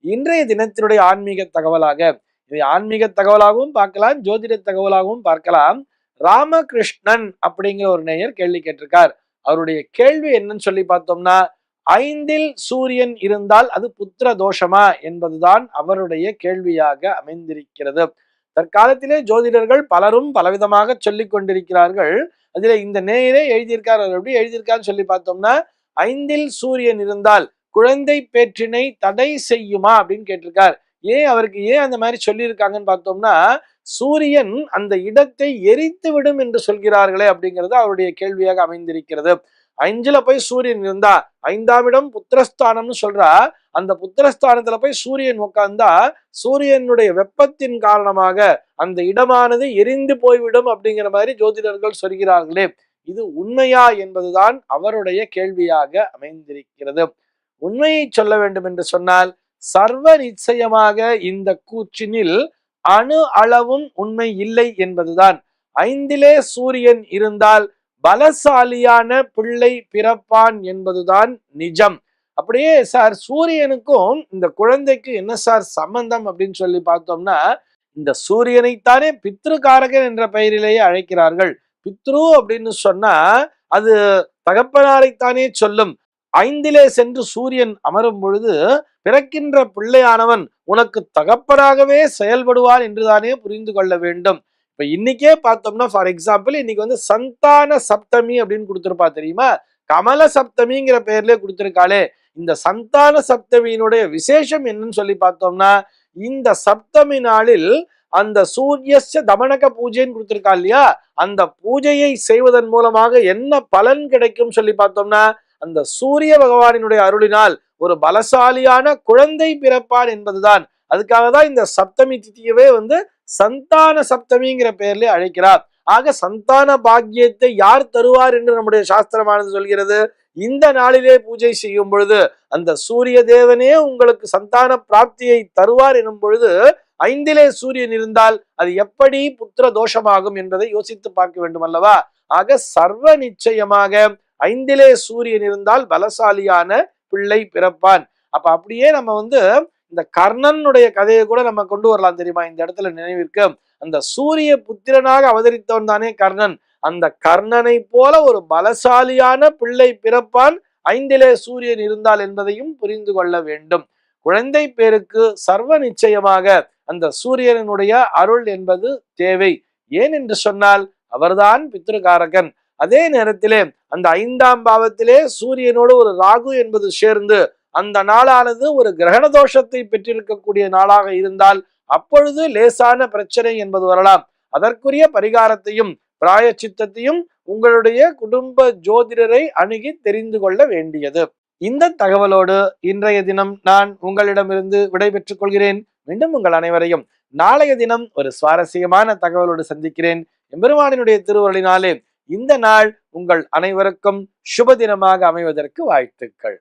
இன்றைய தினத்தினுடைய ஆன்மீக தகவலாக, இதை ஆன்மீக தகவலாகவும் பார்க்கலாம், ஜோதிட தகவலாகவும் பார்க்கலாம். ராமகிருஷ்ணன் அப்படிங்கிற ஒரு நேயர் கேள்வி கேட்டிருக்கார். அவருடைய கேள்வி என்னன்னு சொல்லி பார்த்தோம்னா, 5ல் சூரியன் இருந்தால் அது புத்திர தோஷமா என்பதுதான் அவருடைய கேள்வியாக அமைந்திருக்கிறது. தற்காலத்திலே ஜோதிடர்கள் பலரும் பலவிதமாக சொல்லிக் கொண்டிருக்கிறார்கள். அதுல இந்த நேயரே எழுதியிருக்கார். அவர் எப்படி எழுதியிருக்காருன்னு சொல்லி பார்த்தோம்னா, 5ல் சூரியன் இருந்தால் குழந்தை பேற்றினை தடை செய்யுமா அப்படின்னு கேட்டிருக்கார். அவருக்கு ஏன் அந்த மாதிரி சொல்லியிருக்காங்கன்னு பார்த்தோம்னா, சூரியன் அந்த இடத்தை எரித்து விடும் என்று சொல்கிறார்களே அப்படிங்கிறது அவருடைய கேள்வியாக அமைந்திருக்கிறது. 5ல போய் சூரியன் இருந்தா, 5ஆம் இடம் புத்திரஸ்தானம்னு சொல்றா, அந்த புத்திரஸ்தானத்துல போய் சூரியன் உட்கார்ந்தா சூரியனுடைய வெப்பத்தின் காரணமாக அந்த இடமானது எரிந்து போய்விடும் அப்படிங்கிற மாதிரி ஜோதிடர்கள் சொல்கிறார்களே, இது உண்மையா என்பதுதான் அவருடைய கேள்வியாக அமைந்திருக்கிறது. உண்மையை சொல்ல வேண்டும் என்று சொன்னால், சர்வ நிச்சயமாக இந்த கூற்றினில் அணு அளவும் உண்மை இல்லை என்பதுதான். 5லே சூரியன் இருந்தால் பலசாலியான பிள்ளை பிறப்பான் என்பதுதான் நிஜம். அப்படியே சார், சூரியனுக்கும் இந்த குழந்தைக்கு என்ன சார் சம்பந்தம் அப்படின்னு சொல்லி பார்த்தோம்னா, இந்த சூரியனைத்தானே பித்ருகாரகன் என்ற பெயரிலேயே அழைக்கிறார்கள். பித்ரு அப்படின்னு சொன்னா அது தகப்பனாரைத்தானே சொல்லும். 5லே சென்று சூரியன் அமரும் பொழுது பிறக்கின்ற பிள்ளையானவன் உனக்கு தகப்பனாகவே செயல்படுவார் என்றுதானே புரிந்து கொள்ள வேண்டும். இப்ப இன்னைக்கே பார்த்தோம்னா, ஃபார் எக்ஸாம்பிள், இன்னைக்கு சந்தான சப்தமி அப்படின்னு கொடுத்திருப்பா தெரியுமா? கமல சப்தமிங்கிற பெயர்லயே கொடுத்திருக்காளே. இந்த சந்தான சப்தமியினுடைய விசேஷம் என்னன்னு சொல்லி பார்த்தோம்னா, இந்த சப்தமி நாளில் அந்த சூரியஸ்ய தமனக பூஜைன்னு கொடுத்திருக்கா இல்லையா, அந்த பூஜையை செய்வதன் மூலமாக என்ன பலன் கிடைக்கும் சொல்லி பார்த்தோம்னா, அந்த சூரிய பகவானினுடைய அருளினால் ஒரு பலசாலியான குழந்தை பிறப்பான் என்பதுதான். அதுக்காக தான் இந்த சப்தமி திதியவே சந்தான சப்தமிங்கிற பெயர்ல அழைக்கிறார். ஆக சந்தான பாக்கியத்தை யார் தருவார் என்று நம்முடைய சாஸ்திரமானது சொல்கிறது. இந்த நாளிலே பூஜை செய்யும் பொழுது அந்த சூரிய தேவனே உங்களுக்கு சந்தான பிராப்தியை தருவார் எனும் பொழுது, 5லே சூரியன் இருந்தால் அது எப்படி புத்திர தோஷமாகும் என்பதை யோசித்து பார்க்க வேண்டும் அல்லவா? ஆக சர்வ நிச்சயமாக 5லே சூரியன் இருந்தால் பலசாலியான பிள்ளை பிறப்பான். அப்ப அப்படியே நம்ம இந்த கர்ணனுடைய கதையை கூட நம்ம கொண்டு வரலாம் தெரியுமா? இந்த இடத்துல நினைவிற்கு, அந்த சூரிய புத்திரனாக அவதரித்தவன் தானே கர்ணன். அந்த கர்ணனை போல ஒரு பலசாலியான பிள்ளை பிறப்பான் 5லே சூரியன் இருந்தால் என்பதையும் புரிந்து கொள்ள வேண்டும். குழந்தை பேருக்கு சர்வ நிச்சயமாக அந்த சூரியனுடைய அருள் என்பது தேவை. ஏன் என்று சொன்னால், அவர்தான் பித்ருகாரகன். அதே நேரத்திலே அந்த 5ஆம் பாவத்திலே சூரியனோடு ஒரு ராகு என்பது சேர்ந்து அந்த நாளானது ஒரு கிரகண தோஷத்தை பெற்றிருக்கக்கூடிய நாளாக இருந்தால் அப்பொழுது லேசான பிரச்சனை என்பது வரலாம். அதற்குரிய பரிகாரத்தையும் பிராயச்சித்தத்தையும் உங்களுடைய குடும்ப ஜோதிடரை அணுகி தெரிந்து கொள்ள வேண்டியது. இந்த தகவலோடு இன்றைய தினம் நான் உங்களிடமிருந்து விடைபெற்றுக் கொள்கிறேன். மீண்டும் உங்கள் அனைவரையும் நாளைய தினம் ஒரு சுவாரஸ்யமான தகவலோடு சந்திக்கிறேன். எம்பெருமானினுடைய திருவருளினாலே இந்த நாள் உங்கள் அனைவருக்கும் சுப தினமாக அமைவதற்கு வாழ்த்துக்கள்.